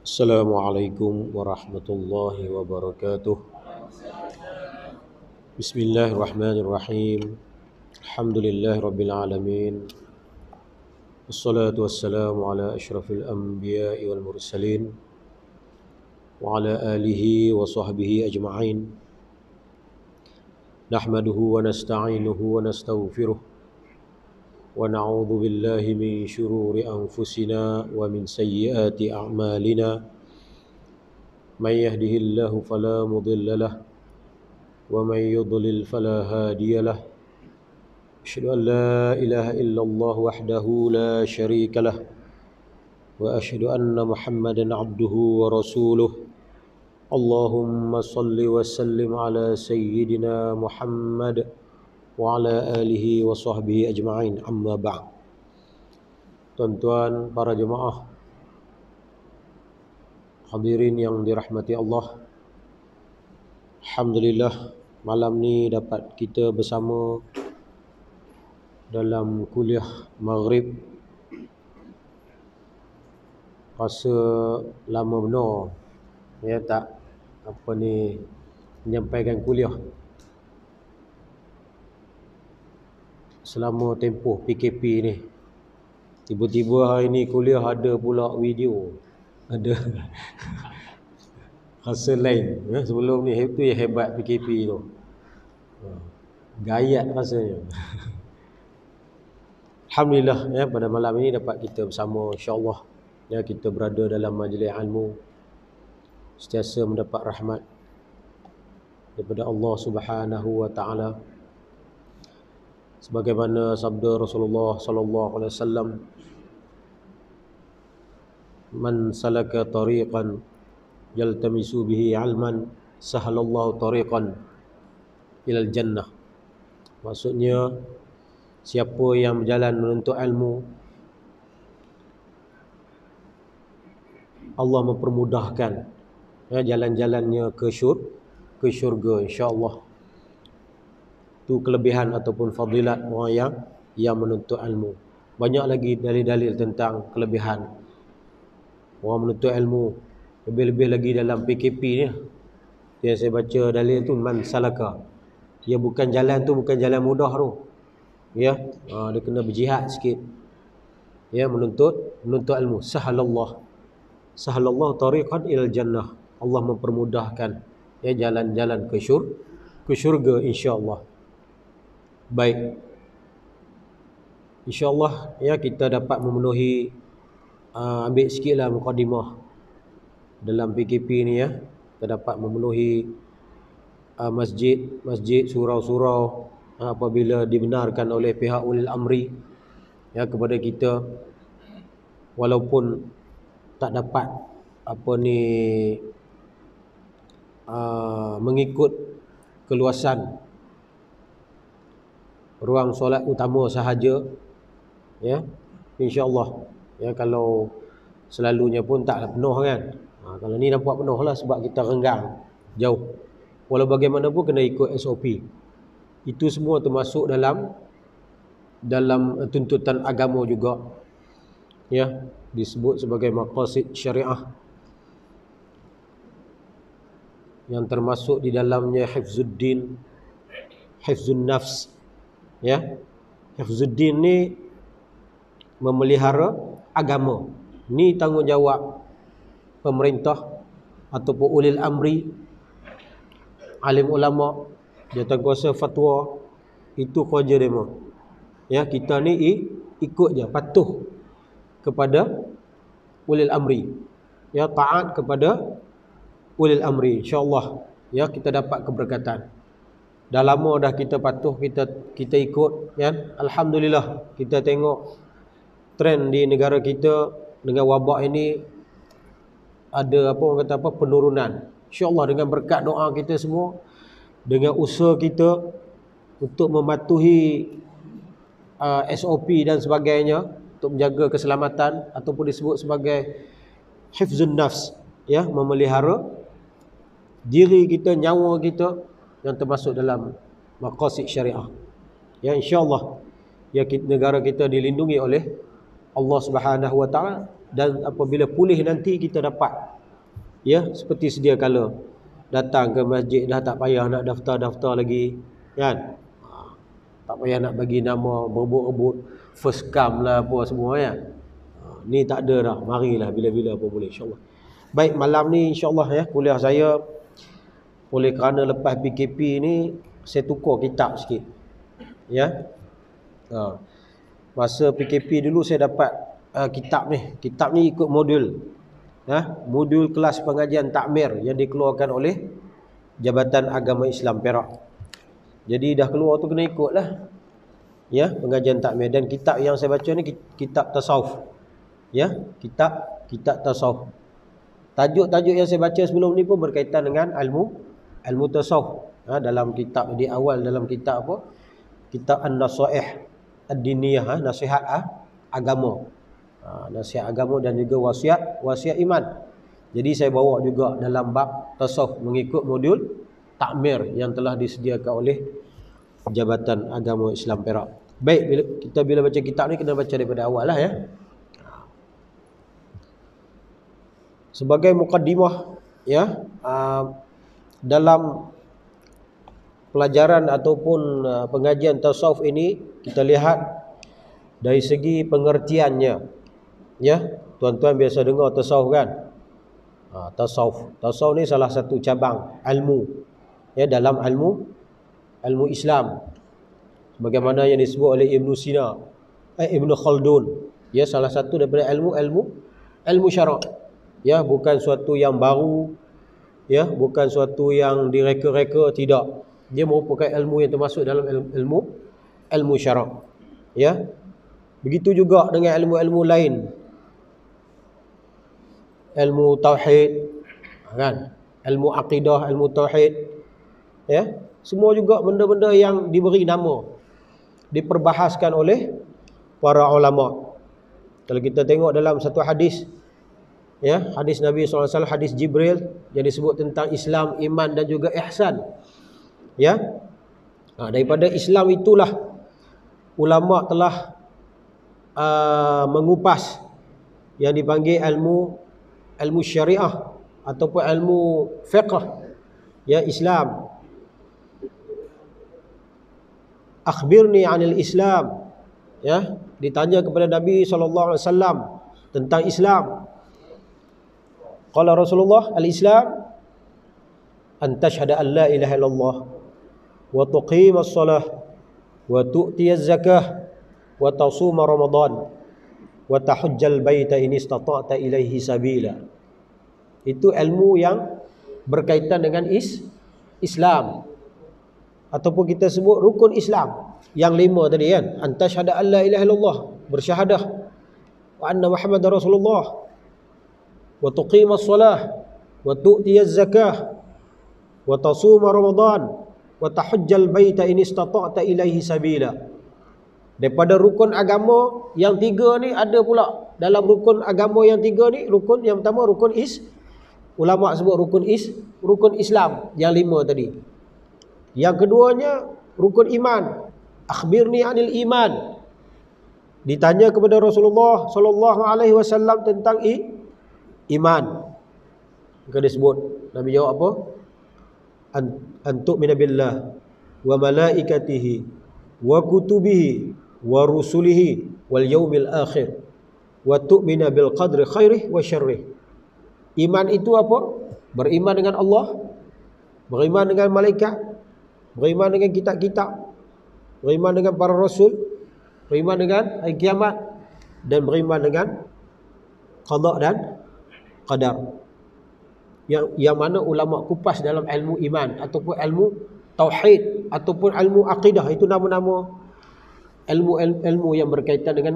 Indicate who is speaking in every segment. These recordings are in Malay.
Speaker 1: Assalamualaikum warahmatullahi wabarakatuh. Bismillahirrahmanirrahim. Alhamdulillahirabbil alamin. Wassalatu wassalamu ala asyrafil anbiya'i wal mursalin wa ala alihi wa sahbihi ajma'in. Nahmaduhu wa nasta'inuhu wa nastaghfiruh wa na'udzu billahi min syururi anfusina wa min sayyiati a'malina. May yahdihillahu fala mudilla lahu wa may yudlil fala hadiya lahu. Asyhadu an la ilaha illallah wahdahu la syarika lah wa asyhadu anna Muhammadan abduhu wa rasuluh. Allahumma salli wa sallim ala sayyidina Muhammad wa ala alihi wa sahbihi ajma'in. Amma ba'd. Tuan-tuan para jemaah hadirin yang dirahmati Allah, alhamdulillah malam ni dapat kita bersama dalam kuliah maghrib. Rasa lama benar ya tak menyampaikan kuliah selama tempoh PKP ni. Tiba-tiba hari ni kuliah ada pula video, ada rasa lain ya. Sebelum ni itu yang hebat PKP tu, gayat rasanya. Alhamdulillah ya, pada malam ini dapat kita bersama, insya-Allah ya, kita berada dalam majlis ilmu, sentiasa mendapat rahmat daripada Allah Subhanahu wa taala. Sebagaimana sabda Rasulullah sallallahu alaihi wasallam, man salaka tariqan yaltamisu bihi ilman sahalallahu tariqan ilal jannah. Maksudnya siapa yang berjalan menuntut ilmu, Allah mempermudahkan ya, jalan-jalannya ke syurga, insya-Allah. Itu kelebihan ataupun fadilat orang yang menuntut ilmu. Banyak lagi dalil-dalil tentang kelebihan orang menuntut ilmu, lebih-lebih lagi dalam PKP ni. Yang saya baca dalil tu, man salaka, dia bukan jalan tu, bukan jalan mudah tu ya. Dia kena berjihad sikit ya, menuntut ilmu. Sahalallah tariqan ilal jannah, Allah mempermudahkan ya jalan-jalan ke syurga, insya-Allah. Baik, insya-Allah ya, kita dapat memenuhi ambil sikitlah mukadimah dalam PKP ni ya. Kita dapat memenuhi masjid, surau-surau apabila dibenarkan oleh pihak ulil amri ya kepada kita, walaupun tak dapat mengikut keluasan ruang solat utama sahaja ya, insya-Allah ya. Kalau selalunya pun tak penuh kan, kalau ni nampak penuh lah sebab kita renggang jauh. Walau bagaimanapun kena ikut SOP. Itu semua termasuk dalam tuntutan agama juga ya, disebut sebagai maqasid syariah, yang termasuk di dalamnya hifzuddin, hifzun nafs ya. Hifzuddin ni memelihara agama. Ni tanggungjawab pemerintah ataupun ulil amri, alim ulama, jawatankuasa fatwa. Itu kerja demo ya. Kita ni ikut je, patuh kepada ulil amri ya, taat kepada ulil amri, insya-Allah ya, kita dapat keberkatan. Dah lama dah kita patuh, kita ikut ya. Alhamdulillah, kita tengok trend di negara kita dengan wabak ini ada penurunan. Insya-Allah dengan berkat doa kita semua, dengan usaha kita untuk mematuhi SOP dan sebagainya untuk menjaga keselamatan, ataupun disebut sebagai hifzun nafs ya, memelihara diri kita, nyawa kita, yang termasuk dalam maqasid syariah ya, insya-Allah ya. Negara kita dilindungi oleh Allah Subhanahu wa taala, dan apabila pulih nanti kita dapat Ya, seperti sedia kala. Datang ke masjid dah tak payah nak daftar-daftar lagi, kan? Tak payah nak bagi nama, berebut-rebut first come lah apa semua ya. Ni tak ada dah. Marilah bila-bila pun boleh insya-Allah. Baik, malam ni insya-Allah ya, kuliah saya oleh kerana lepas PKP ni saya tukar kitab sikit. Ya. Masa PKP dulu saya dapat kitab ni. Kitab ni ikut modul. Modul kelas pengajian takmir yang dikeluarkan oleh Jabatan Agama Islam Perak. Jadi dah keluar tu kena ikutlah. Ya, pengajian takmir. Dan kitab yang saya baca ni kitab tasawuf. Ya, kitab tasawuf. Tajuk-tajuk yang saya baca sebelum ni pun berkaitan dengan ilmu tasawuf. Dalam kitab di awal dalam kitab apa? Kitab An-Nasaih Ad-Diniyah, nasihat agama. Nasihat agama dan juga wasiat iman. Jadi saya bawa juga dalam bab tasawuf mengikut modul takmir yang telah disediakan oleh Jabatan Agama Islam Perak. Baik, bila baca kitab ni kena baca daripada awal lah ya. Sebagai mukaddimah ya, dalam pelajaran ataupun pengajian tasawuf ini kita lihat dari segi pengertiannya. Ya, tuan-tuan biasa dengar tasawuf kan? Tasawuf ni salah satu cabang ilmu ya dalam ilmu Islam. Sebagaimana yang disebut oleh Ibn Sina, Ibn Khaldun, ya salah satu daripada ilmu syarak. Ya, bukan suatu yang baru, ya, bukan suatu yang direka-reka, tidak. Dia merupakan ilmu yang termasuk dalam ilmu syarak. Ya. Begitu juga dengan ilmu-ilmu lain. Ilmu tauhid, kan? Ilmu akidah, ilmu tauhid. Ya. Semua juga benda-benda yang diberi nama, diperbahaskan oleh para ulama. Kalau kita tengok dalam satu hadis, ya, hadis Nabi SAW, hadis Jibril yang disebut tentang Islam, iman dan juga ihsan. Ya. Daripada Islam itulah ulama telah mengupas yang dipanggil ilmu syariah ataupun ilmu fiqh. Ya, Islam. Akhbirni 'anil Islam. Ya, ditanya kepada Nabi SAW tentang Islam. Qala Rasulullah, al-Islam an tashhada an la ilaha illallah wa tuqimas salah wa tu'tiyaz zakah wa tasuma ramadan wa tahujjal baita in istata'ta ilaihi sabila. Itu ilmu yang berkaitan dengan Islam, ataupun kita sebut rukun Islam yang 5 tadi kan. An tashhada an la ilaha illallah, bersyahadah wa anna Muhammadar Rasulullah, wa tuqimas salah wa tu'tiyaz zakah wa tasuma ramadan wa tahujjal baita in istata'ta ilaihi sabila. Daripada rukun agama yang 3 ni ada pula dalam rukun agama yang 3 ni, rukun yang pertama rukun ulama sebut rukun Islam yang 5 tadi. Yang keduanya rukun iman. Akhbirni 'anil iman. Ditanya kepada Rasulullah sallallahu alaihi wasallam tentang iman. Maka dia sebut, Nabi jawab apa? Antu'mina billah wa malaikatihi wa kutubihi wa rusulihi wal yaumil akhir wa tu'mina bil qadri khairih wa syarrih. Iman itu apa? Beriman dengan Allah, beriman dengan malaikat, beriman dengan kitab-kitab, beriman dengan para rasul, beriman dengan hari kiamat, dan beriman dengan qada dan qadar. Yang mana ulama kupas dalam ilmu iman ataupun ilmu tauhid ataupun ilmu akidah, itu nama-nama ilmu yang berkaitan dengan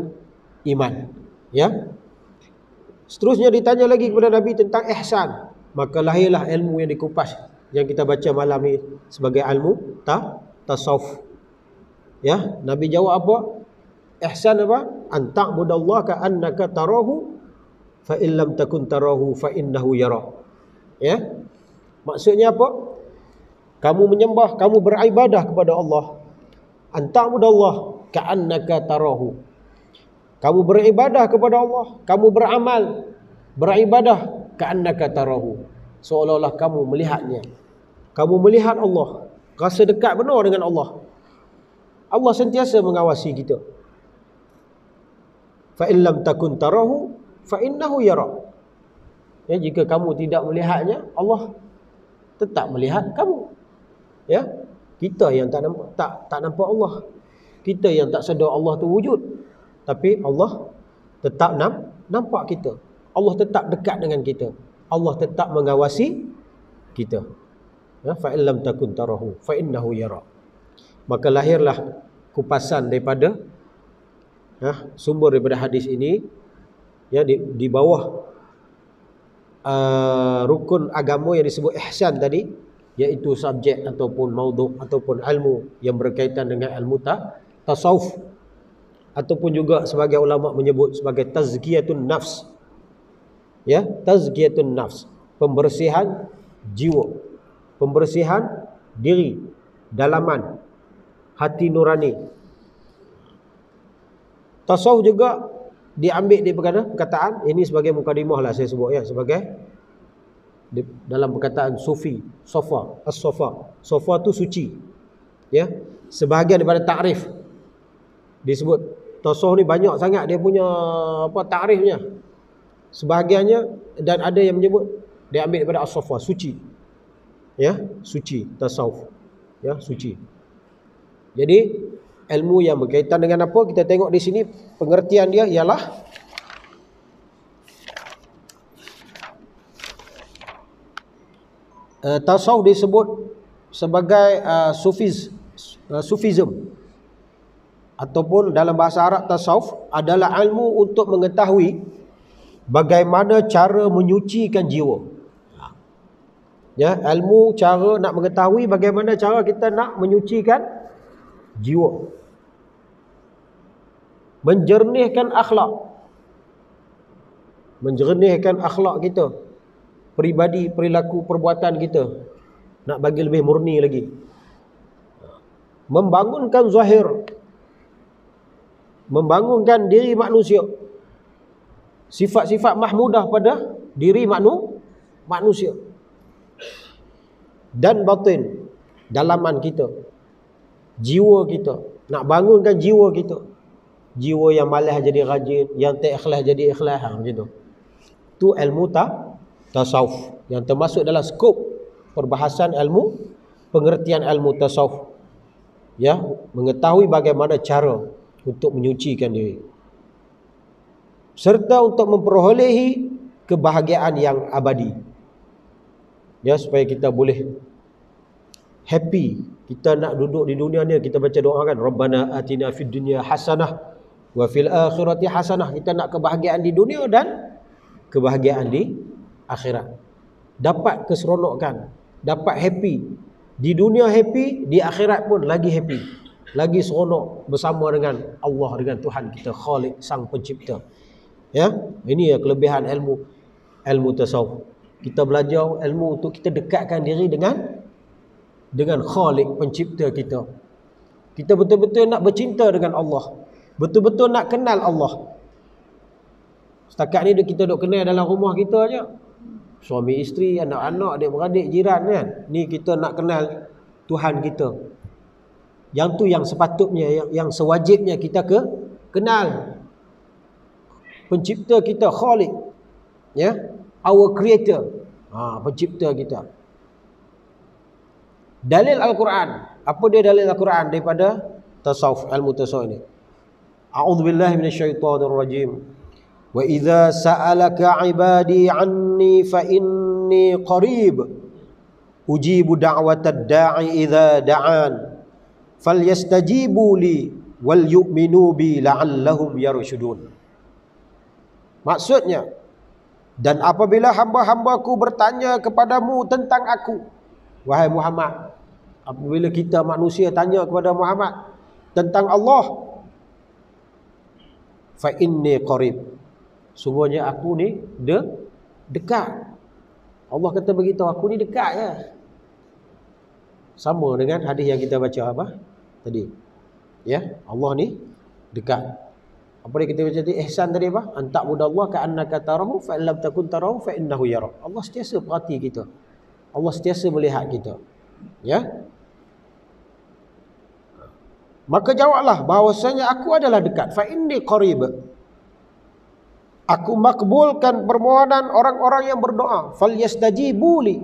Speaker 1: iman. Ya. Seterusnya ditanya lagi kepada Nabi tentang ihsan. Maka lahirlah ilmu yang dikupas yang kita baca malam ni sebagai ilmu tasawuf. Ya, Nabi jawab apa? Ihsan apa? An ta'budallaha ka'annaka tarahu fa in lam takun tarahu fa innahu yara. Ya. Maksudnya apa? Kamu menyembah, kamu beribadah kepada Allah. An ta'budallaha ka'annaka tarahu. Kamu beribadah kepada Allah, kamu beramal, beribadah ka'annaka tarahu. Seolah-olah kamu melihatnya. Kamu melihat Allah, rasa dekat benar dengan Allah. Allah sentiasa mengawasi kita. Fa in lam takun tarahu fa innahu yara. Ya, jika kamu tidak melihatnya, Allah tetap melihat kamu. Ya, kita yang tak nampak Allah. Kita yang tak sedar Allah tu wujud. Tapi Allah tetap nampak kita. Allah tetap dekat dengan kita. Allah tetap mengawasi kita. Ya, fa in lam takun tarahu fa innahu yara. Maka lahirlah kupasan daripada sumber daripada hadis ini, ya, di bawah rukun agama yang disebut ihsan tadi, iaitu subjek ataupun maudhu ataupun ilmu yang berkaitan dengan ilmu tasawuf, ataupun juga sebagai ulama menyebut sebagai tazkiyatun nafs. Ya, tazkiyatun nafs, pembersihan jiwa, pembersihan diri, dalaman, hati nurani. Tasawuf juga diambil di perkataan ini sebagai mukadimah lah saya sebut, ya, sebagai dalam perkataan sufi, sofa, as-sofa. Sofa tu suci. Ya, sebahagian daripada takrif disebut tasawuf ni banyak sangat dia punya takrifnya. Sebahagiannya, dan ada yang menyebut dia ambil daripada as-sofa, suci. Ya, suci, tasawuf. Ya, suci. Jadi ilmu yang berkaitan dengan apa, kita tengok di sini pengertian dia ialah tasawuf disebut sebagai sufism, ataupun dalam bahasa Arab tasawuf adalah ilmu untuk mengetahui bagaimana cara menyucikan jiwa. Ya, ilmu cara nak mengetahui bagaimana cara kita nak menyucikan jiwa, menjernihkan akhlak kita, peribadi, perilaku, perbuatan kita, nak bagi lebih murni lagi, membangunkan zahir, membangunkan diri manusia, sifat-sifat mahmudah pada diri manusia, dan batin, dalaman kita, jiwa kita, nak bangunkan jiwa kita. Jiwa yang malas jadi rajin, yang tak ikhlas jadi ikhlas, macam tu. Tu ilmu tasawuf yang termasuk dalam skop perbahasan ilmu, pengertian ilmu tasawuf. Ya, mengetahui bagaimana cara untuk menyucikan diri, serta untuk memperolehi kebahagiaan yang abadi. Ya, supaya kita boleh happy. Kita nak duduk di dunia ni, kita baca doa kan, Rabbana atina fid dunya hasanah wa fil akhirati hasanah. Kita nak kebahagiaan di dunia dan kebahagiaan di akhirat. Dapat keseronokan, dapat happy. Di dunia happy, di akhirat pun lagi happy, lagi seronok bersama dengan Allah, dengan Tuhan kita, Khalik, Sang Pencipta. Ya, ini ya kelebihan ilmu tasawuf. Kita belajar ilmu untuk kita dekatkan diri dengan Khalik, Pencipta kita. Kita betul-betul nak bercinta dengan Allah, betul-betul nak kenal Allah. Setakat ni kita duk kenal dalam rumah kita aja, suami isteri, anak-anak, adik-beradik, jiran kan. Ni kita nak kenal Tuhan kita. Yang tu yang sepatutnya, yang sewajibnya kita kenal. Pencipta kita, Khalik. Ya, our creator. Pencipta kita. Dalil Al-Quran. Apa dia dalil Al-Quran daripada tasawuf, ilmu tasawuf ini? A'udzubillahi minasyaitonirrajim. Wa idza sa'alaka 'ibadi 'anni fa inni qarib ujibu da'watad da'i idza da'an falyastajibu li wal yu'minu bi la'allahum yarshudun. Maksudnya, dan apabila hamba-hambaku bertanya kepadamu tentang aku, wahai Muhammad, apabila kita manusia tanya kepada Muhammad tentang Allah, fa inni qarib, sungguhnya aku ni dekat. Allah kata beritahu aku ni dekat je. Sama dengan hadis yang kita baca apa tadi. Ya, Allah ni dekat. Apa dia kita baca tadi? Ihsan tadi apa? Anta budallah ka'annaka tarahu fa in lam takun tarahu fa innahu yara. Allah sentiasa perhati kita. Allah sentiasa melihat kita. Ya. Maka jawablah bahawasanya aku adalah dekat. Fa inni qarib. Aku makbulkan permohonan orang-orang yang berdoa. Falyastajibu li.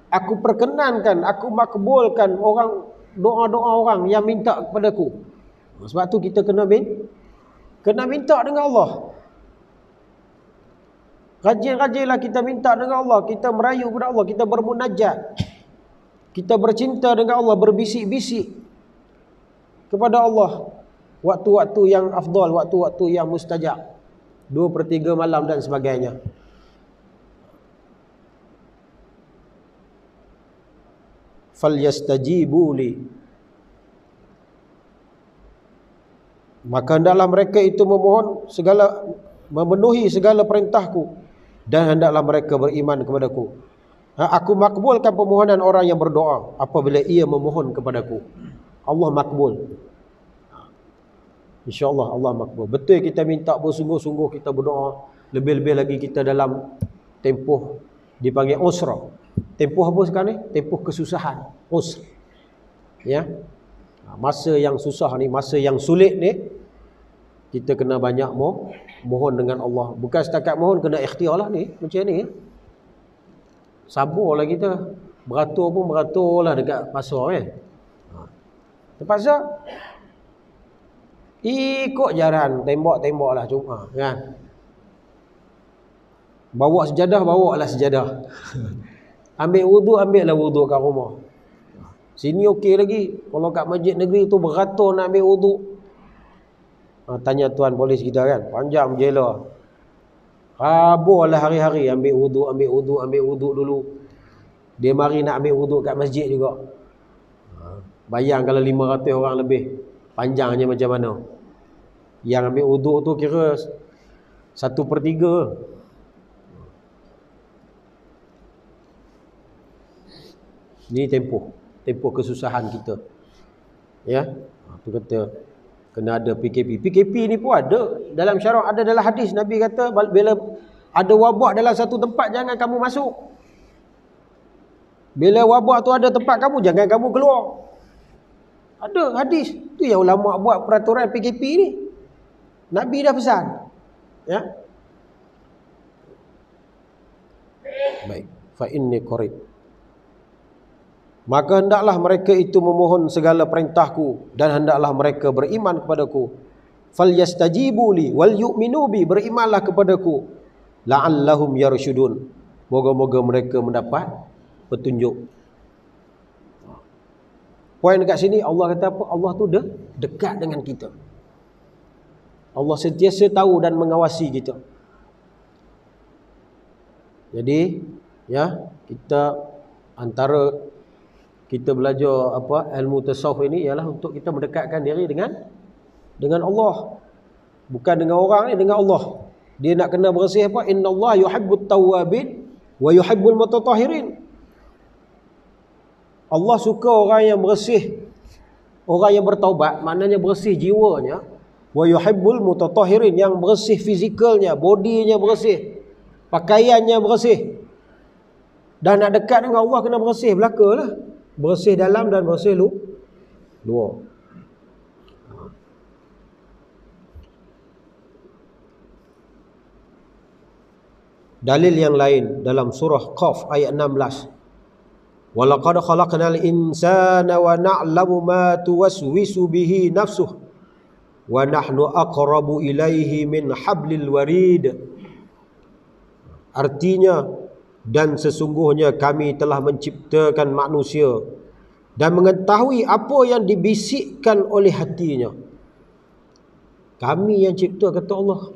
Speaker 1: Aku perkenankan, aku makbulkan orang doa-doa orang yang minta kepadaku. Sebab tu kita kena minta dengan Allah. Rajin-rajinlah kita minta dengan Allah. Kita merayu kepada Allah. Kita bermunajat. Kita bercinta dengan Allah. Berbisik-bisik kepada Allah. Waktu-waktu yang afdal. Waktu-waktu yang mustajab. 2/3 malam dan sebagainya. Falyastajibu li. Maka hendaklah mereka itu memenuhi segala perintahku, dan hendaklah mereka beriman kepadaku. Aku makbulkan permohonan orang yang berdoa apabila ia memohon kepadaku. Allah makbul. InsyaAllah Allah makbul. Betul kita minta bersungguh-sungguh, kita berdoa. Lebih-lebih lagi kita dalam tempoh dipanggil usra. Tempoh apa sekarang ni? Tempoh kesusahan. Usra. Ya. Masa yang susah ni, masa yang sulit ni, kita kena banyak mohon dengan Allah. Bukan setakat mohon, kena ikhtiar lah ni. Macam ni. Sabarlah kita. Beratur pun beratur lah dekat pasar kan. Terpaksa ikut jaran, tembok-tembok lah cuma kan. Bawa sejadah, bawa lah sejadah. Ambil wudu, ambil lah wudu kat rumah. Sini okey lagi. Kalau kat masjid negeri tu beratur nak ambil wudu. Tanya tuan polis kita kan, panjang jela. Haburlah hari-hari ambil wudu dulu. Dia mari nak ambil wudu kat masjid juga. Bayang kalau 500 orang lebih, panjangnya macam mana. Yang ambil wudu tu kira 1/3. Ini tempoh kesusahan kita. Ya. Tu kata kena ada PKP. PKP ni pun ada dalam syarak, ada dalam hadis. Nabi kata bila ada wabak dalam satu tempat, jangan kamu masuk. Bila wabak tu ada tempat kamu, jangan kamu keluar. Ada hadis. Tu yang ulama buat peraturan PKP ni. Nabi dah pesan. Ya. Baik. Fa inni qarib. Maka hendaklah mereka itu memohon segala perintahku, dan hendaklah mereka beriman kepadaku. Falyastajibu li wal yu'minu bi. Berimanlah kepadaku. La'allahum yarshudun. Moga-moga mereka mendapat petunjuk. Poin dekat sini Allah kata apa? Allah tu dekat dengan kita. Allah sentiasa tahu dan mengawasi kita. Jadi ya, kita antara kita belajar ilmu tasawuf ini ialah untuk kita mendekatkan diri dengan Allah. Bukan dengan orang ni, dengan Allah. Dia nak kena bersih apa? Innallaha yuhibbut tawwabin wa yuhibbul mutatahhirin. Allah suka orang yang bersih, orang yang bertaubat, maknanya bersih jiwanya. Wa yuhibbul mutatahhirin, yang bersih fizikalnya, bodinya bersih, pakaiannya bersih. Dan nak dekat dengan Allah kena bersih belakalah. Bersih dalam dan bersih luar. Dalil yang lain dalam surah Qaf ayat 16. Walaqad khalaqnal insana wa na'lamu ma tuwaswisu bihi nafsuh wa nahnu aqrabu ilaihi min hablil warid. Artinya, dan sesungguhnya kami telah menciptakan manusia dan mengetahui apa yang dibisikkan oleh hatinya. Kami yang cipta, kata Allah.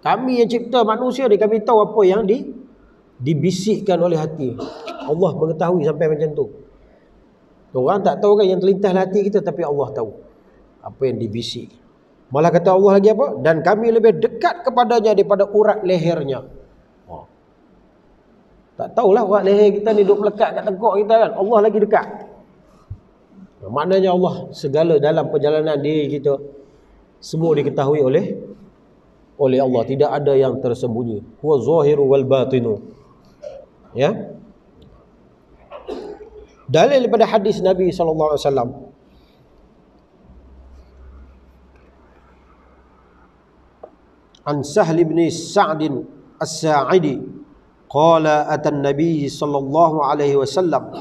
Speaker 1: Kami yang cipta manusia ni, kami tahu apa yang dibisikkan oleh hati. Allah mengetahui sampai macam tu. Orang tak tahu kan yang terlintas hati kita, tapi Allah tahu apa yang dibisik. Malah kata Allah lagi apa? Dan kami lebih dekat kepadanya daripada urat lehernya. Tak tahulah urat leher kita ni duk melekat kat tengkok kita kan. Allah lagi dekat. Maknanya Allah segala dalam perjalanan diri kita, semua diketahui oleh Allah, tidak ada yang tersembunyi. Huwa zahiru wal batinu. Ya. Dalil daripada hadis Nabi sallallahu alaihi wasallam, an Sahl bin Sa'd as-Sa'idi qala ata an-nabiy sallallahu alaihi wasallam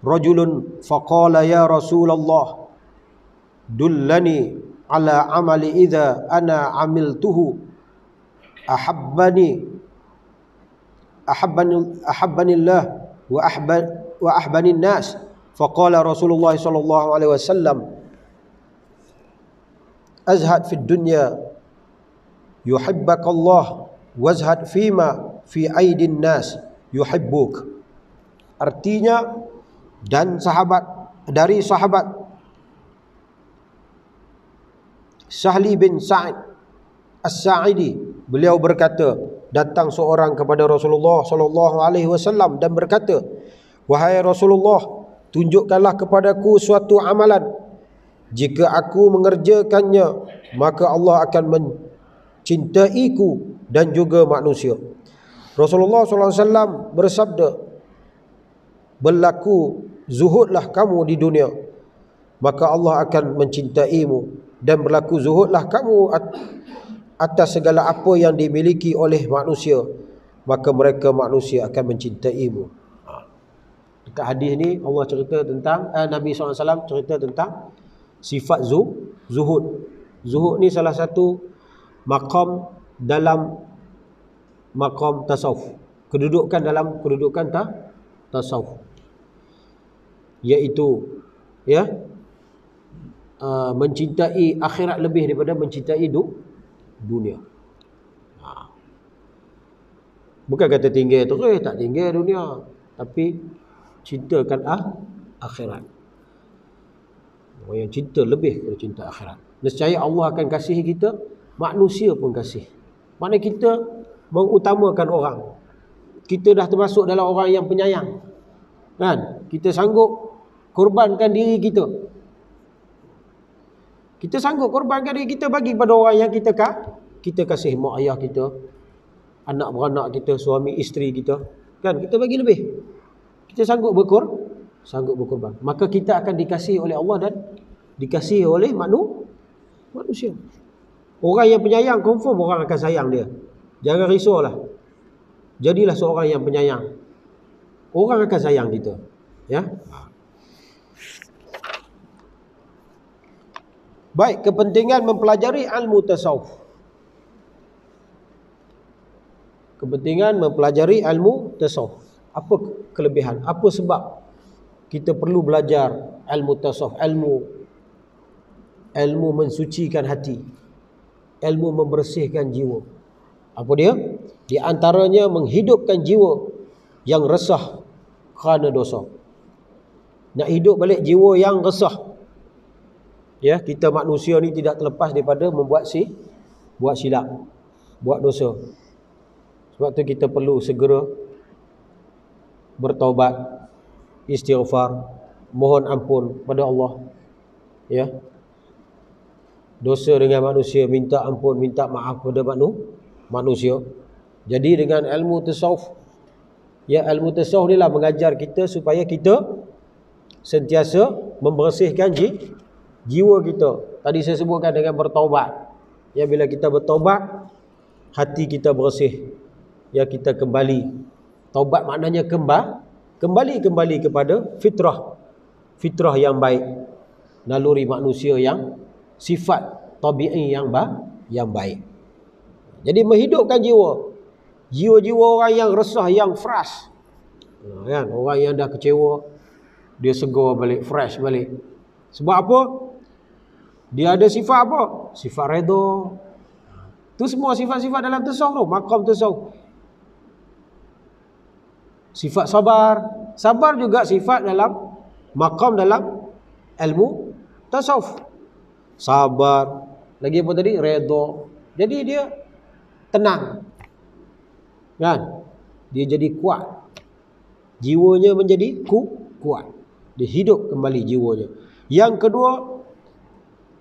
Speaker 1: rajulun faqala ya Rasulullah dullani ala amali idza ana amiltuhu ahabbani Allah wa ahbani an-nas. Faqala Rasulullah sallallahu alaihi wasallam azhad fid dunya yuhibbaka Allah wazhad fima fi aidin nas yuhibbuk. Artinya, dan dari sahabat Sahli bin Sa'id As-Sa'idi, beliau berkata, datang seorang kepada Rasulullah sallallahu alaihi wasallam dan berkata, wahai Rasulullah, tunjukkanlah kepadaku suatu amalan, jika aku mengerjakannya maka Allah akan mencintaiku dan juga manusia. Rasulullah sallallahu alaihi wasallam bersabda, berlaku zuhudlah kamu di dunia, maka Allah akan mencintaimu, dan berlaku zuhudlah kamu atas segala apa yang dimiliki oleh manusia, maka mereka manusia akan mencintaimu. Dekat hadis ni Allah cerita tentang Nabi SAW cerita tentang sifat zuhud. Zuhud ni salah satu maqam dalam maqam tasawuf, kedudukan dalam kedudukan tasawuf, iaitu mencintai akhirat lebih daripada mencintai dunia. Bukan kata tinggal terus, tak tinggal dunia, tapi cintakan akhirat. Orang yang cinta lebih daripada cinta akhirat, nescaya Allah akan kasihi kita, manusia pun kasih. Maknanya kita mengutamakan orang. Kita dah termasuk dalam orang yang penyayang, kan? Kita sanggup korbankan diri kita. Kita sanggup korbankan diri kita bagi kepada orang yang kita kasih, mak ayah kita, anak beranak kita, suami isteri kita, kan? Kita bagi lebih. Kita sanggup berkorban. Maka kita akan dikasihi oleh Allah dan dikasihi oleh manusia. Orang yang penyayang confirm orang akan sayang dia. Jangan risaulah. Jadilah seorang yang penyayang. Orang akan sayang kita. Ya. Baik, kepentingan mempelajari ilmu tasawuf. Kepentingan mempelajari ilmu tasawuf. Apa kelebihan? Apa sebab kita perlu belajar ilmu tasawuf? Ilmu mensucikan hati. Ilmu membersihkan jiwa. Apa dia? Di antaranya menghidupkan jiwa yang resah kerana dosa. Nak hidup balik jiwa yang resah. Ya, kita manusia ni tidak terlepas daripada membuat buat silap, buat dosa. Sebab tu kita perlu segera bertaubat, istighfar, mohon ampun pada Allah. Ya. Dosa dengan manusia, minta ampun, minta maaf pada manusia. Jadi dengan ilmu tasawuf, ilmu tasawuf ni lah mengajar kita supaya kita sentiasa membersihkan jiwa kita. Tadi saya sebutkan dengan bertaubat. Bila kita bertaubat, hati kita bersih. Kita kembali. Taubat maknanya kembali kepada fitrah yang baik, naluri manusia yang sifat tabi'i yang baik. Jadi menghidupkan jiwa orang yang resah, yang fresh, kan? Orang yang dah kecewa, dia segar balik, fresh balik. Sebab apa? Dia ada sifat apa? Sifat redha. Tu semua sifat-sifat dalam tasawuf tu, maqam tasawuf. Sifat sabar. Sabar juga sifat dalam maqam dalam ilmu tasawuf. Sabar. Lagi apa tadi? Redha. Jadi dia tenang. Kan? Dia jadi kuat. Jiwanya menjadi kuat. Dia hidup kembali jiwanya. Yang kedua,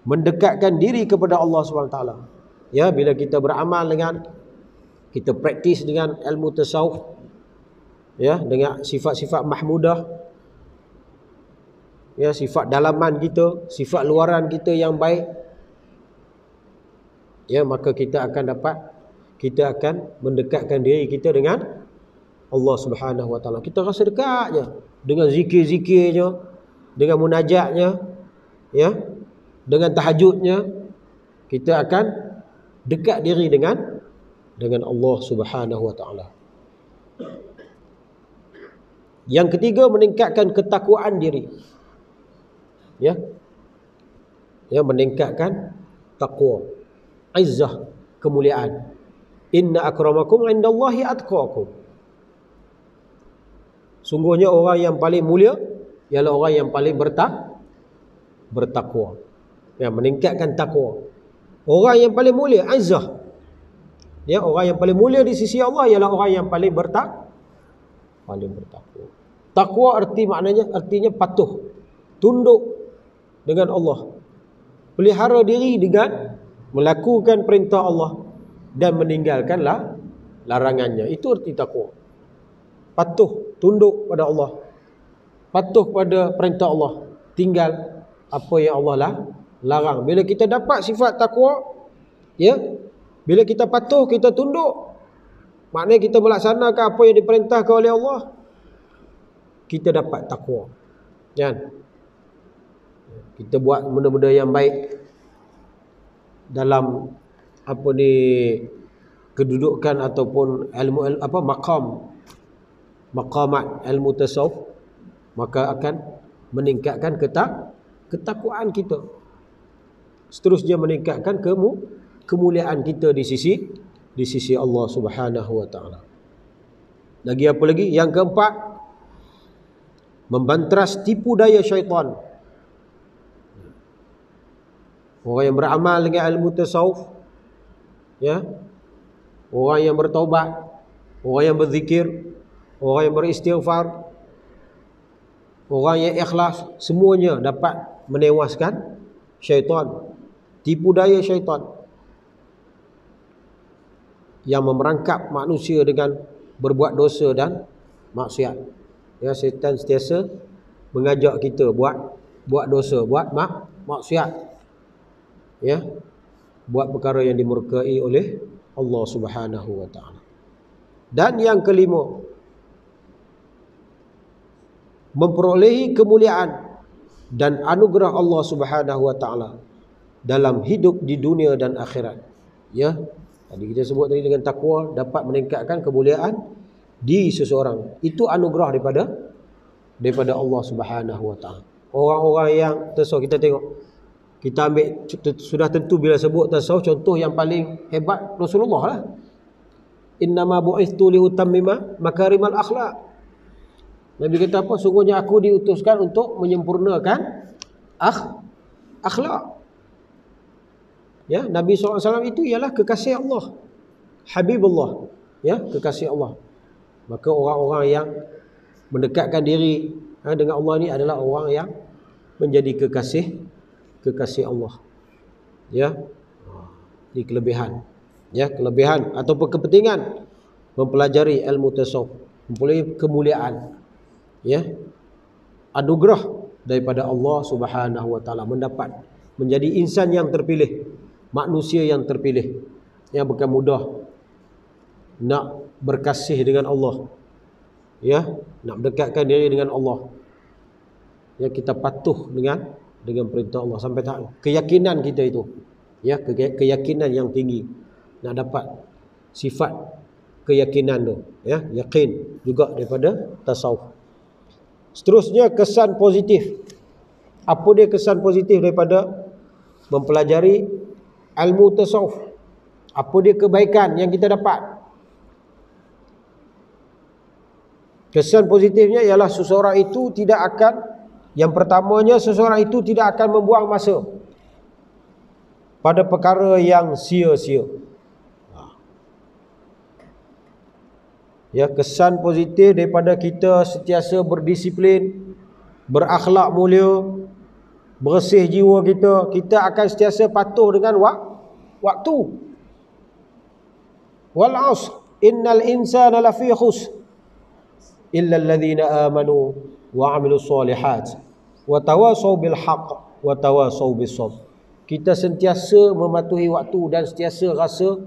Speaker 1: mendekatkan diri kepada Allah SWT. Ya, bila kita beramal dengan, kita praktis dengan ilmu tasawuf, ya, dengan sifat-sifat mahmudah, ya, sifat dalaman kita, sifat luaran kita yang baik, ya, maka kita akan mendekatkan diri kita dengan Allah Subhanahu wa taala. Kita rasa dekat je dengan zikir-zikirnya, dengan munajatnya, ya, dengan tahajudnya, kita akan dekat diri dengan Allah Subhanahu wa taala. Yang ketiga, meningkatkan ketakwaan diri. Ya. Ya, meningkatkan takwa. Izzah, kemuliaan. Inna akramakum indallahi atqakum. Sungguhnya orang yang paling mulia ialah orang yang paling bertakwa. Ya, meningkatkan takwa. Orang yang paling mulia, izzah. Ya, orang yang paling mulia di sisi Allah ialah orang yang paling bertakwa. Takwa artinya patuh, tunduk dengan Allah, pelihara diri dengan melakukan perintah Allah dan meninggalkanlah larangannya. Itu arti takwa. Patuh, tunduk pada Allah, patuh pada perintah Allah, tinggal apa yang Allah larang. Bila kita dapat sifat takwa, ya, bila kita patuh, kita tunduk, maknanya kita melaksanakan apa yang diperintahkan oleh Allah, kita dapat takwa. Kan? Kita buat benda-benda yang baik dalam kedudukan ataupun ilmu maqamat ilmu tasawuf, maka akan meningkatkan ketakwaan kita. Seterusnya meningkatkan kemuliaan kita di sisi Allah Subhanahu wa taala. Lagi apa lagi? Yang keempat, membantras tipu daya syaitan. Orang yang beramal dengan ilmu tasawuf, ya, orang yang bertaubat, orang yang berzikir, orang yang beristighfar, orang yang ikhlas, semuanya dapat menewaskan syaitan, tipu daya syaitan yang memerangkap manusia dengan berbuat dosa dan maksiat. Ya, syaitan sentiasa mengajak kita buat dosa, buat maksiat. Ya, buat perkara yang dimurkai oleh Allah Subhanahu wa taala. Dan yang kelima, memperolehi kemuliaan dan anugerah Allah Subhanahu wa taala dalam hidup di dunia dan akhirat. Ya, tadi kita sebut tadi, dengan takwa dapat meningkatkan kemuliaan di seseorang. Itu anugerah daripada Allah Subhanahu wa taala. Orang-orang yang tasawuf, kita tengok, kita ambil sudah tentu bila sebut tasawuf, contoh yang paling hebat Rasulullah lah. Innama bu'ithtu liutammima makarimal akhlak. Nabi kata apa? Sungguhnya aku diutuskan untuk menyempurnakan akhlak. Ya, Nabi SAW itu ialah kekasih Allah, Habibullah, ya, kekasih Allah. Maka orang-orang yang mendekatkan diri dengan Allah ni adalah orang yang menjadi kekasih Allah. Ya. Ini kelebihan. Ya, kelebihan ataupun kepentingan mempelajari ilmu tasawuf, mempunyai kemuliaan. Ya. Anugerah daripada Allah Subhanahu wa taala, mendapat menjadi insan yang terpilih, manusia yang terpilih, yang bukan mudah nak berkasih dengan Allah. Ya, nak mendekatkan diri dengan Allah. Ya, kita patuh dengan perintah Allah sampai tahap keyakinan kita itu, ya, keyakinan yang tinggi, nak dapat sifat keyakinan tu, ya, yakin juga daripada tasawuf. Seterusnya, kesan positif. Apa dia kesan positif daripada mempelajari ilmu tasawuf? Apa dia kebaikan yang kita dapat? Kesan positifnya ialah seseorang itu tidak akan, yang pertamanya, seseorang itu tidak akan membuang masa pada perkara yang sia-sia. Ya, kesan positif daripada kita sentiasa berdisiplin, berakhlak mulia, bersih jiwa kita, kita akan sentiasa patuh dengan waktu. Wal 'asr innal insana lafi khusr illa alladhina amanu wa 'amilus solihat wa tawasaw bil haqq wa tawasaw bis sabr. Kita sentiasa mematuhi waktu dan sentiasa rasa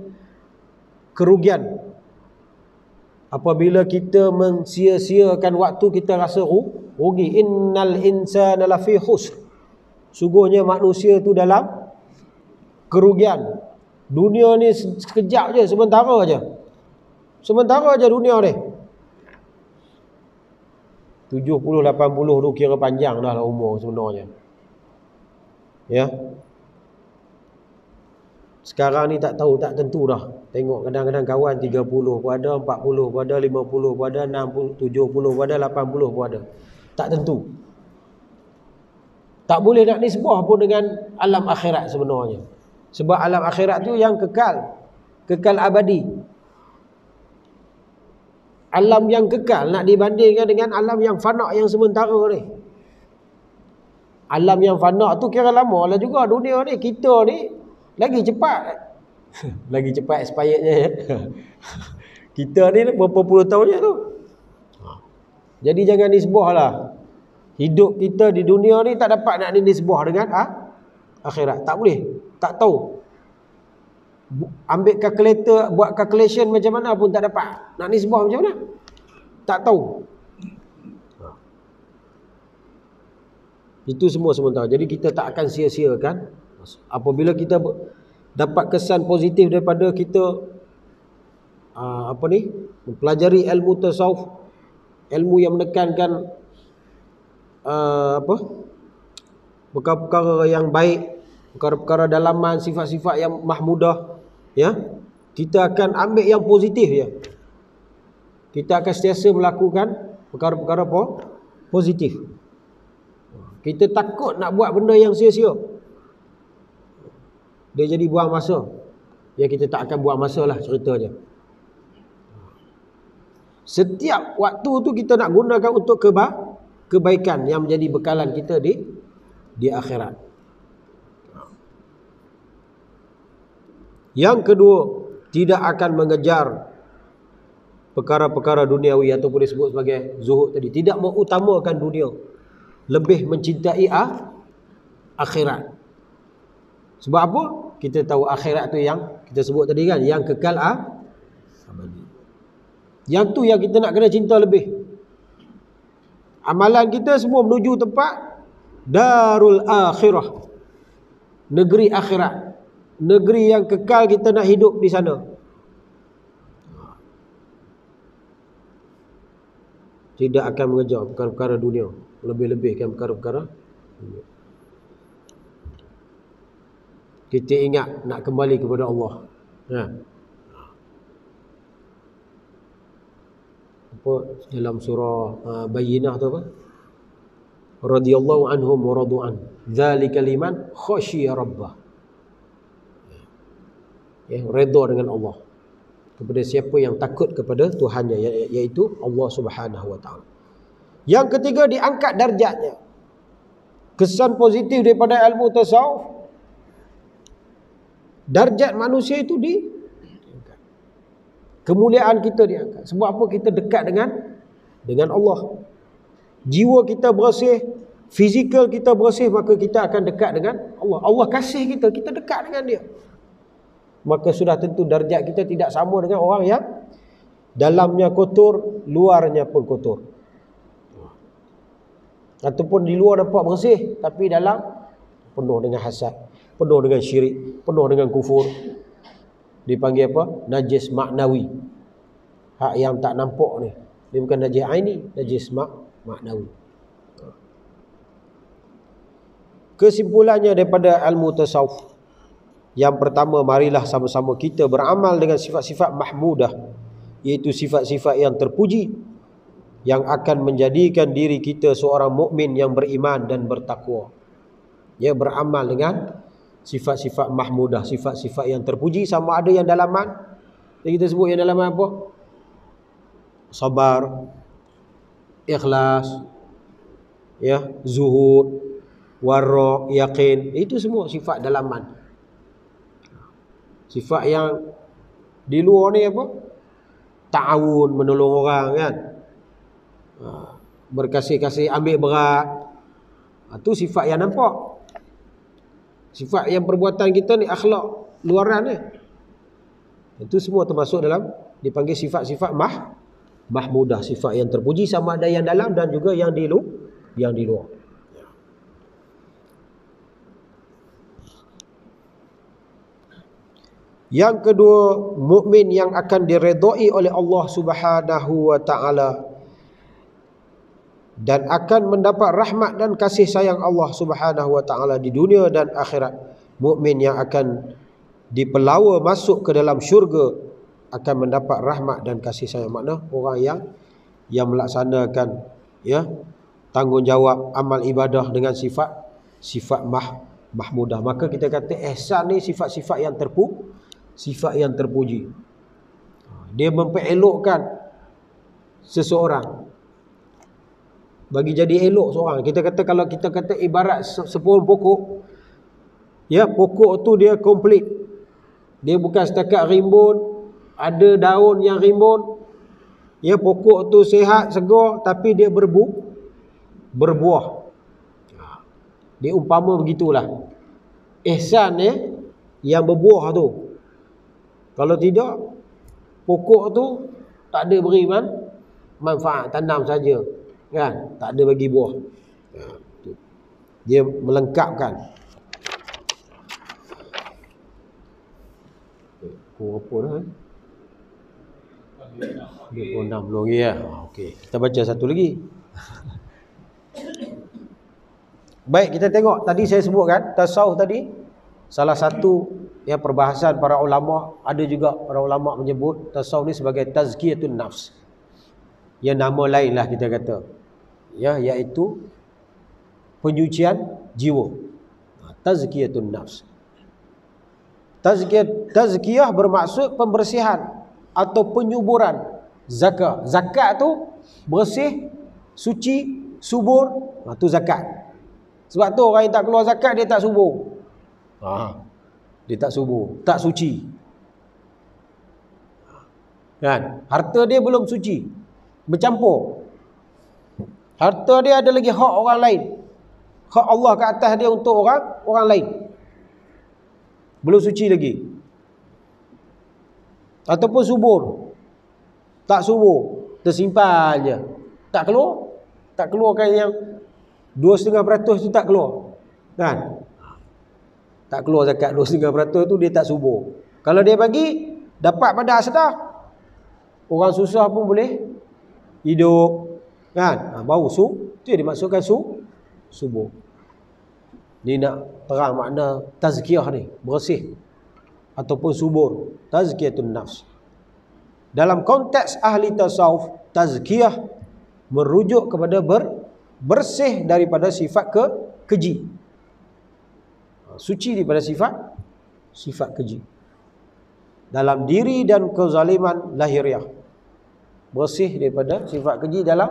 Speaker 1: kerugian. Apabila kita mensia-siakan waktu, kita rasa rugi. Innal insana lafi khusr. Sungguhnya manusia tu dalam kerugian. Dunia ni sekejap je, sementara je. Sementara je dunia ni. 70, 80 tu kira panjang dah lah umur sebenarnya. Ya. Sekarang ni tak tahu, tak tentu dah. Tengok kadang-kadang kawan 30 pun ada, 40 pun ada, 50 pun ada, 60, 70 pun ada, 80 pun ada. Tak tentu. Tak boleh nak nisbah pun dengan alam akhirat sebenarnya. Sebab alam akhirat tu yang kekal. Kekal abadi. Alam yang kekal nak dibandingkan dengan alam yang fana yang sementara ni. Alam yang fana tu kira lama lah juga. Dunia ni, kita ni lagi cepat. Lagi cepat expirednya. Kita ni berapa puluh tahunnya tu. Jadi jangan nisbah lah. Hidup kita di dunia ni tak dapat nak dinisbah dengan akhirat. Tak boleh. Tak tahu. Ambil kalkulator, buat calculation macam mana pun tak dapat. Nak nisbah macam mana? Tak tahu. Itu semua sementara. Jadi kita tak akan sia-siakan. Apabila kita dapat kesan positif daripada kita mempelajari ilmu tasawuf, ilmu yang menekankan perkara-perkara yang baik, perkara-perkara dalaman, sifat-sifat yang mahmudah, ya, kita akan ambil yang positif ya. Kita akan sentiasa melakukan perkara-perkara positif. Kita takut nak buat benda yang sia-sia, dia jadi buang masa. Ya, kita tak akan buang masa lah ceritanya. Setiap waktu tu kita nak gunakan untuk kebaikan yang menjadi bekalan kita di akhirat. Yang kedua, tidak akan mengejar perkara-perkara duniawi ataupun disebut sebagai zuhud tadi. Tidak mengutamakan dunia, lebih mencintai akhirat. Sebab apa? Kita tahu akhirat tu yang kita sebut tadi kan, yang kekal abadi. Yang tu yang kita nak kena cinta lebih. Amalan kita semua menuju tempat darul akhirah, negeri akhirat, negeri yang kekal. Kita nak hidup di sana. Tidak akan mengejar perkara-perkara dunia, lebih-lebihkan perkara-perkara dunia. Kita ingat nak kembali kepada Allah. Apa dalam surah Bayyinah tu apa? Radhiyallahu anhum wa radu an. Dzalika liman khasyiya rabbah. Ya, redha dengan Allah. Kepada siapa yang takut kepada Tuhannya, iaitu Allah Subhanahu wa taala. Yang ketiga, diangkat darjatnya. Kesan positif daripada ilmu tasawuf, darjat manusia itu diangkat. Kemuliaan kita diangkat. Sebab apa? Kita dekat dengan Allah. Jiwa kita bersih, fizikal kita bersih, maka kita akan dekat dengan Allah. Allah kasih kita, kita dekat dengan Dia. Maka sudah tentu darjat kita tidak sama dengan orang yang dalamnya kotor, luarnya pun kotor. Ataupun di luar nampak bersih, tapi dalam penuh dengan hasad, penuh dengan syirik, penuh dengan kufur. Dipanggil apa? Najis maknawi. Hak yang tak nampak ni. Dia bukan najis aini, najis maknawi. Kesimpulannya daripada ilmu tasawuf, yang pertama, marilah sama-sama kita beramal dengan sifat-sifat mahmudah, iaitu sifat-sifat yang terpuji, yang akan menjadikan diri kita seorang mukmin yang beriman dan bertakwa. Ya, beramal dengan sifat-sifat mahmudah, sifat-sifat yang terpuji. Sama ada yang dalaman, kita sebut yang dalaman apa? Sabar, ikhlas, ya, zuhud, wara', yaqin. Itu semua sifat dalaman. Sifat yang di luar ni apa? Ta'awun, menolong orang kan. Berkasih-kasih, ambil berat. Itu sifat yang nampak. Sifat yang perbuatan kita ni, akhlak luaran ni. Itu semua termasuk dalam dipanggil sifat-sifat mahmudah, sifat yang terpuji, sama ada yang dalam dan juga yang di luar. Yang kedua, mukmin yang akan diredai oleh Allah Subhanahu wa taala dan akan mendapat rahmat dan kasih sayang Allah Subhanahu wa taala di dunia dan akhirat. Mukmin yang akan dipelawa masuk ke dalam syurga akan mendapat rahmat dan kasih sayang. Makna orang yang melaksanakan tanggungjawab amal ibadah dengan sifat mahmudah. Maka kita kata ihsan ni sifat-sifat yang terpuji. Dia memperelokkan seseorang bagi jadi elok seorang. Kita kata, kalau kita kata ibarat sepohon pokok, pokok tu dia komplit. Dia bukan setakat rimbun, ada daun yang rimbun. Pokok tu sihat, segar, tapi dia berbuah. Dia umpama begitulah. Ihsan yang berbuah tu. Kalau tidak, pokok tu tak ada beri manfaat, tanam saja, kan? Tak ada bagi buah. Dia melengkapkan. Apa dah? 26 lagi ya. Okey, kita baca satu lagi. Baik, kita tengok tadi saya sebutkan tasawuf tadi, salah satu perbahasan para ulama, ada juga para ulama menyebut tasawuf ni sebagai tazkiyatun nafs. Nama lain lah kita kata. Iaitu penyucian jiwa. Tazkiyatun nafs. Tazkiyah bermaksud pembersihan atau penyuburan. Zakat tu bersih, suci, subur. Tu zakat. Sebab tu orang yang tak keluar zakat dia tak subur. Dia tak subur, tak suci. Kan? Harta dia belum suci, bercampur. Harta dia ada lagi hak orang lain. Hak Allah ke atas dia untuk orang lain. Belum suci lagi. Ataupun subur. Tak subur, tersimpan je. Tak keluarkan yang 2,5% tu, tak keluar. Kan? Tak keluar zakat 2,5% tu, dia tak subur. Kalau dia bagi, dapat pada sedar, orang susah pun boleh hidup. Kan? Baru tu yang dimaksudkan subur. Ni nak terang makna tazkiyah ni, bersih ataupun subur. Tazkiyatun nafs. Dalam konteks ahli tasawuf, tazkiyah merujuk kepada bersih daripada sifat keji. Suci daripada sifat keji dalam diri dan kezaliman lahiriah. Bersih daripada sifat keji dalam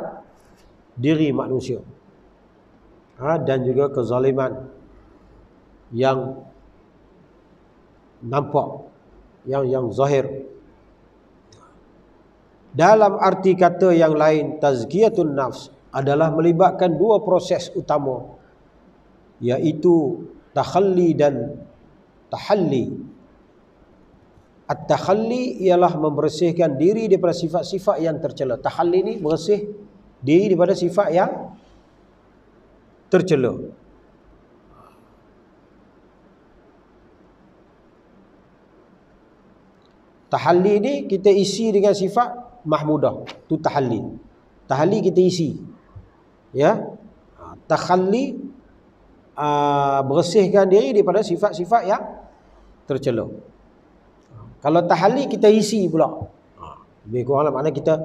Speaker 1: diri manusia, dan juga kezaliman yang nampak, yang zahir. Dalam arti kata yang lain, tazkiyatun nafs adalah melibatkan dua proses utama, iaitu takhalli dan tahalli. At-takhalli ialah membersihkan diri daripada sifat-sifat yang tercela. Tahalli ni bersih diri daripada sifat yang tercela. Tahalli ni kita isi dengan sifat mahmudah. Tu tahalli. Tahalli kita isi. Takhalli bersihkan diri daripada sifat-sifat yang tercela. Kalau tahalli kita isi pula. Lebih kurang lah, makna kita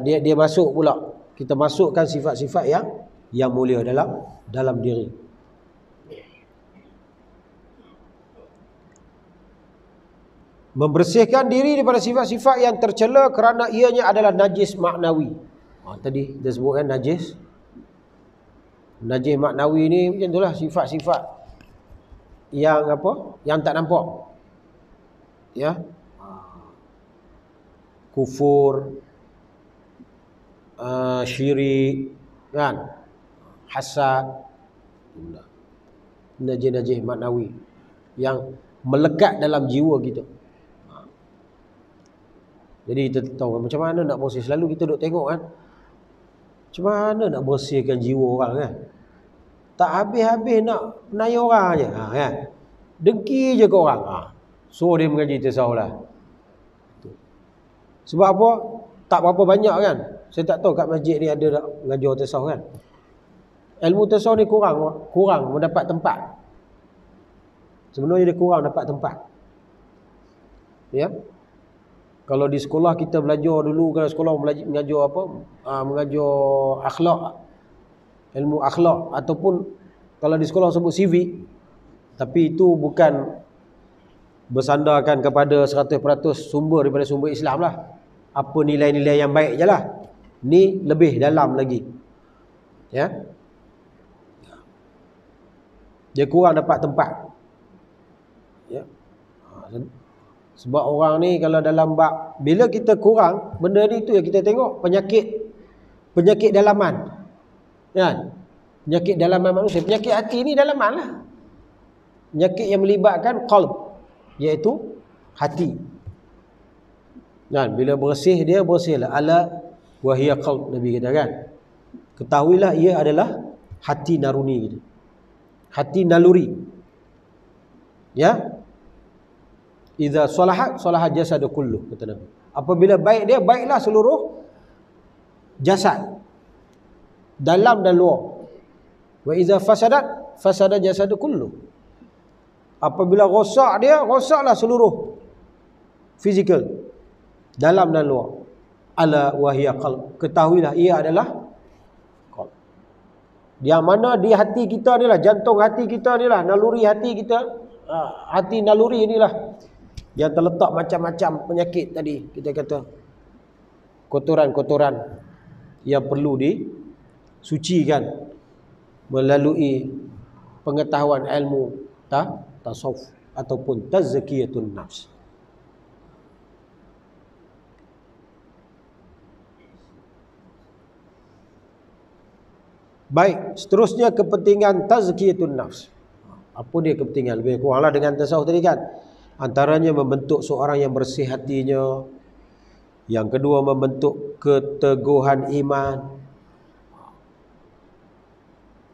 Speaker 1: dia masuk pula. Kita masukkan sifat-sifat yang mulia dalam diri. Membersihkan diri daripada sifat-sifat yang tercela kerana ianya adalah najis maknawi. Tadi dia sebutkan najis Najis maknawi ni macam itulah, sifat-sifat yang apa? Yang tak nampak. Ya. Kufur, syirik, kan? Hasad. Najis-najis maknawi yang melekat dalam jiwa kita. Jadi kita tahu macam mana nak bersih. Selalu kita duk tengok kan, macam mana nak bersihkan jiwa orang kan. Tak habis-habis nak menaya orang je, kan? Dengki je ke orang. So dia mengaji tasawuf lah. Sebab apa? Tak berapa banyak kan. Saya tak tahu kat masjid ni ada tak mengajar tasawuf kan. Ilmu tasawuf ni kurang mendapat tempat. Sebenarnya dia kurang dapat tempat. Ya. Kalau di sekolah kita belajar dulu, kalau sekolah mengajar apa? Mengajar akhlak, ilmu akhlak, ataupun kalau di sekolah sebut civic, tapi itu bukan bersandarkan kepada 100% sumber daripada sumber Islam lah. Apa nilai-nilai yang baik je lah. Ni lebih dalam lagi. Ya. Dia kurang dapat tempat. Ya. Sebab orang ni kalau dalam bab, bila kita kurang benda ni, tu yang kita tengok penyakit dalaman. Kan? Penyakit dalaman manusia, penyakit hati ni dalaman lah. Penyakit yang melibatkan qalb, iaitu hati. Dan bila bersih, dia bersihlah. Ala wahiyya qalb, Nabi kata kan. Ketahuilah ia adalah hati naruni gitu. Hati naluri. Ya. Idza salahat salahat jasadu kullu, kata Nabi. Apabila baik dia, baiklah seluruh jasad, dalam dan luar. Wa idza fasadat fasada jasadu kullu. Apabila rosak dia, rosaklah seluruh fizikal, dalam dan luar. Ala wahiyya qalb, ketahuilah ia adalah qalb. Yang mana di hati kita ni lah, jantung hati kita ni lah, naluri hati kita, hati naluri inilah yang terletak macam-macam penyakit tadi kita kata, kotoran-kotoran yang perlu disucikan melalui pengetahuan ilmu tasawuf ataupun tazkiyatun nafs. Baik, seterusnya kepentingan tazkiyatun nafs. Apa dia kepentingan? Lebih kuranglah dengan tasawuf tadi kan. Antaranya membentuk seorang yang bersih hatinya. Yang kedua, membentuk keteguhan iman.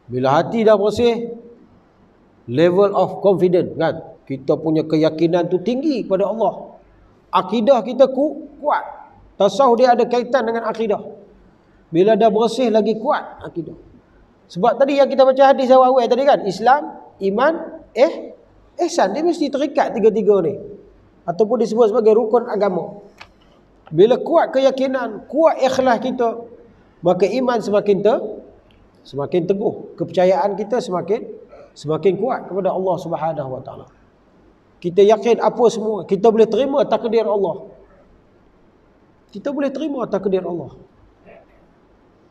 Speaker 1: Bila hati dah bersih, level of confidence kan, kita punya keyakinan tu tinggi kepada Allah. Akidah kita kuat. Tasawuf dia ada kaitan dengan akidah. Bila dah bersih lagi kuat akidah. Sebab tadi yang kita baca hadis awal-awal tadi kan, Islam, iman, ihsan, dia mesti terikat tiga-tiga ni, ataupun disebut sebagai rukun agama. Bila kuat keyakinan, kuat ikhlas kita, maka iman semakin teguh, kepercayaan kita semakin kuat kepada Allah Subhanahu Wa Taala. Kita yakin apa semua, kita boleh terima takdir Allah. Kita boleh terima takdir Allah.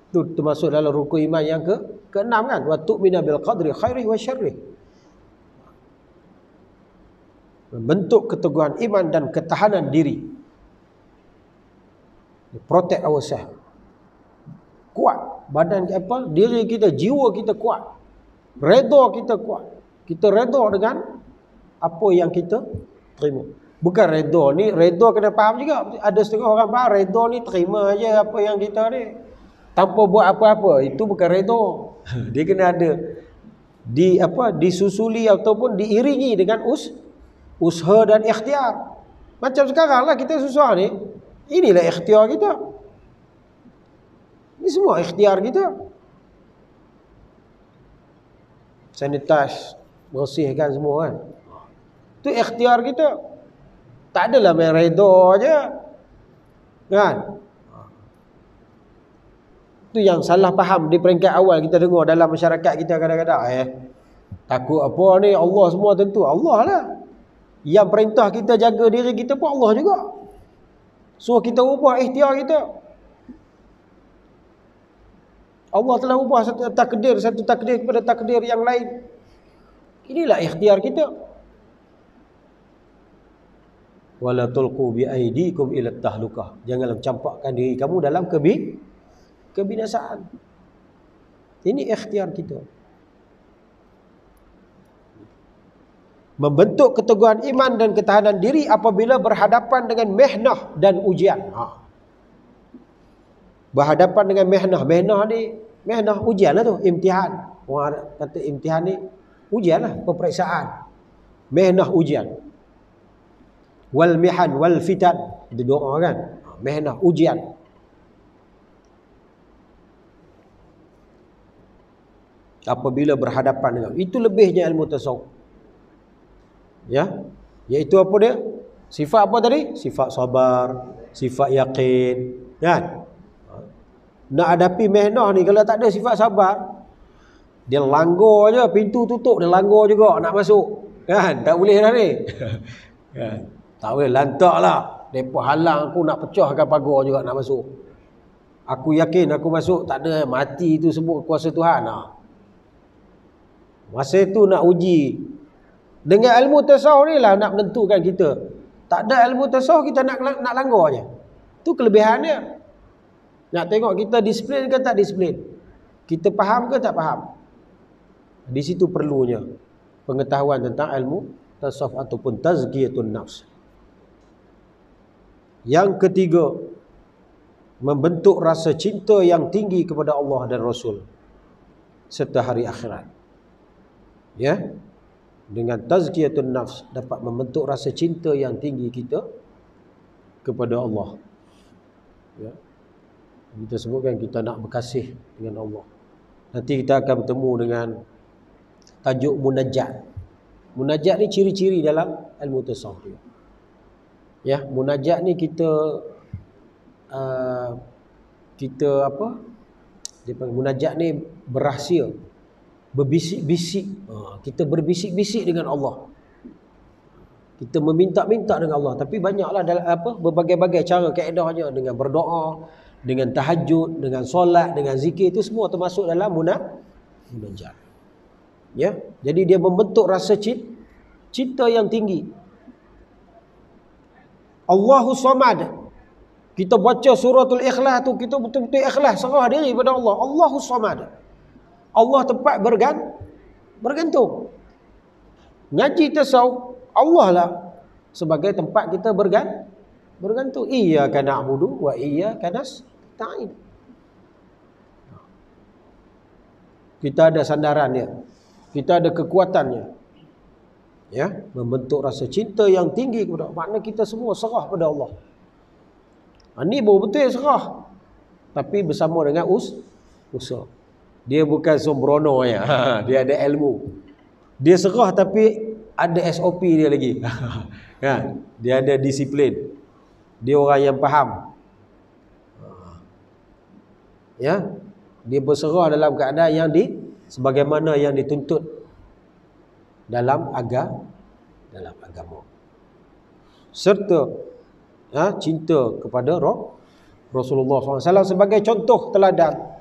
Speaker 1: Itu termasuk dalam rukun iman yang ke-6 kan, wa tu'mina bil qadri khairihi wa syarrihi. Membentuk keteguhan iman dan ketahanan diri. Protect ourselves. Kuat badan apa? Diri kita, jiwa kita kuat. Redha kita kuat. Kita redha dengan apa yang kita terima. Bukan redha ni, redha kena faham juga. Ada setengah orang faham redha ni terima aja apa yang kita ni, tanpa buat apa-apa. Itu bukan redha. Dia kena ada disusuli ataupun diiringi dengan usaha dan ikhtiar. Macam sekarang lah kita susah ni, inilah ikhtiar kita. Ini semua ikhtiar kita. Sanitize, bersihkan semua kan. Itu ikhtiar kita. Tak adalah main redha aja. Kan? Itu yang salah faham di peringkat awal kita dengar dalam masyarakat kita kadang-kadang. Takut apa ni, Allah semua tentu. Allah lah. Yang perintah kita jaga diri kita pun Allah juga. So kita ubah ikhtiar kita. Allah telah ubah satu takdir kepada takdir yang lain. Inilah ikhtiar kita. Wala tulqu bi aidikum ila tahlukah. Janganlah campakkan diri kamu dalam kebinasaan. Ini ikhtiar kita. Membentuk keteguhan iman dan ketahanan diri apabila berhadapan dengan mihnah dan ujian. Berhadapan dengan mihnah. Mihnah ujian lah tu, imtihan. Orang kata imtihan ni ujian lah, peperiksaan. Mihnah ujian. Wal mihan wal fitan. Itu doa kan. Mihnah ujian. Apabila berhadapan dengan itu, lebihnya ilmu tasawuf. Ya, iaitu apa dia? Sifat apa tadi? Sifat sabar, sifat yakin, kan? Nak hadapi mihnah ni kalau tak ada sifat sabar, dia langgar je, pintu tutup dia langgar juga nak masuk. Kan? Tak boleh dah ni. Kan? Tak boleh, lantaklah. Depa halang aku nak pecahkan pagar juga nak masuk. Aku yakin aku masuk, tak ada, mati itu sebut kuasa Tuhan. Masa itu nak uji. Dengan ilmu tasawuf ni lah nak menentukan kita. Tak ada ilmu tasawuf kita nak langgar je. Itu kelebihannya. Nak tengok kita disiplin ke tak disiplin. Kita faham ke tak faham. Di situ perlunya pengetahuan tentang ilmu tasawuf ataupun tazkiyatun nafs. Yang ketiga, membentuk rasa cinta yang tinggi kepada Allah dan Rasul serta hari akhirat. Ya. Dengan tazkiyatun nafs dapat membentuk rasa cinta yang tinggi kita kepada Allah. Ya. Kita sebutkan kita nak berkasih dengan Allah. Nanti kita akan bertemu dengan tajuk munajat. Munajat ni ciri-ciri dalam ilmu tasawuf. Ya, munajat ni kita apa? Dia panggil munajat ni berahsia. Berbisik-bisik. Kita berbisik-bisik dengan Allah. Kita meminta-minta dengan Allah. Tapi banyaklah dalam berbagai-bagai cara kaedahnya, dengan berdoa, dengan tahajud, dengan solat, dengan zikir, itu semua termasuk dalam munajat. Ya, jadi dia membentuk rasa cinta yang tinggi. Allahus Samad. Kita baca suratul Ikhlas tu, kita betul-betul ikhlas, serah diri pada Allah. Allahus Samad. Allah tempat bergantung. Ngaji tasawuf, Allah lah sebagai tempat kita bergantung. Iyyaka na'budu wa iyyaka nasta'in. Kita ada sandarannya. Kita ada kekuatannya. Ya, membentuk rasa cinta yang tinggi kepada Allah. Makna kita semua serah pada Allah. Ini baru betul serah. Tapi bersama dengan usaha. Dia bukan sembrono ya. Dia ada ilmu. Dia serah tapi ada SOP dia lagi. Kan? Dia ada disiplin. Dia orang yang faham. Ya. Dia berserah dalam keadaan yang sebagaimana yang dituntut dalam agama. Serta cinta kepada Rasulullah SAW sebagai contoh teladan.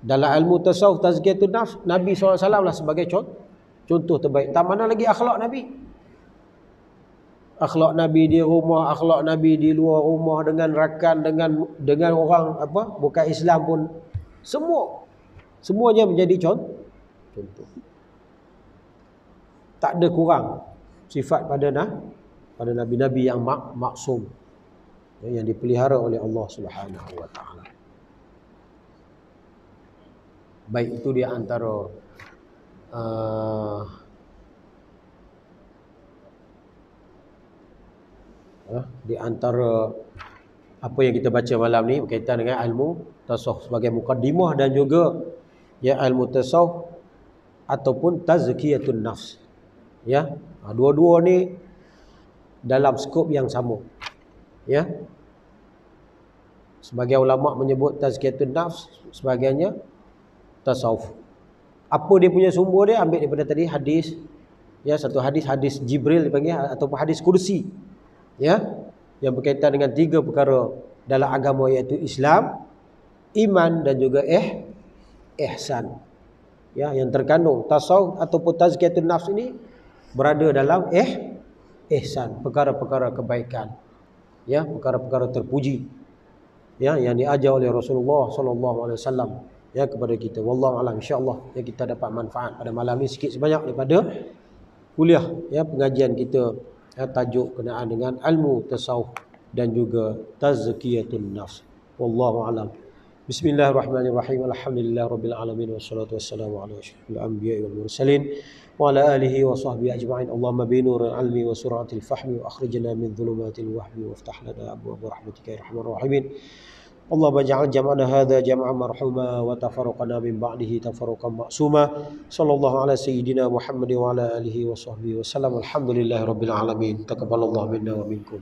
Speaker 1: Dalam ilmu tasawuf tazkiyatun nafs, Nabi SAW lah sebagai contoh terbaik. Tak mana lagi akhlak Nabi. Akhlak Nabi di rumah, akhlak Nabi di luar rumah, dengan rakan, dengan orang bukan Islam pun, semuanya menjadi contoh. Tak ada kurang sifat pada nabi-nabi yang maksum, yang dipelihara oleh Allah Subhanahu wa taala. Baik, itu dia antara di antara apa yang kita baca malam ni berkaitan dengan ilmu tasawuf sebagai mukaddimah dan juga ya ilmu tasawuf ataupun tazkiyatun nafs. Ya, dua-dua ni dalam skop yang sama. Ya. Sebagai ulama menyebut tazkiyatun nafs, sebagainya tasawuf. Apa dia punya sumber dia? Ambil daripada tadi hadis. Ya, satu hadis Jibril dipanggil ataupun hadis kursi. Ya, yang berkaitan dengan 3 perkara dalam agama, iaitu Islam, iman dan juga ihsan. Ya, yang terkandung tasawuf ataupun tazkiyatun nafs ini berada dalam ihsan, perkara-perkara kebaikan. Ya, perkara-perkara terpuji. Ya, yang diajar oleh Rasulullah sallallahu alaihi wasallam ya kepada kita. Wallahu alam, insyaallah ya kita dapat manfaat pada malam ini sikit sebanyak daripada kuliah ya pengajian kita ya, tajuk kenaan dengan ilmu tasawuf dan juga tazkiyatun nafs. Wallahu alam. Bismillahirrahmanirrahim. Alhamdulillahirabbil alamin wassalatu wassalamu ala asyrofil anbiya'i wal mursalin wa ala alihi wa sahbihi ajma'in. Allahumma bi nuril ilmi wa suratil fahmi wa akhrijna min dhulumatil wahmi waftah lana abwaaba rahmatika ya arhamar rahimin. اللهم اجعل جمعنا هذا جمعا مرحوما وتفرقنا من بعده تفرقا معصوما صلى الله على سيدنا محمد وعلى آله وصحبه وسلم. الحمد لله رب العالمين. تقبل الله منا ومنكم.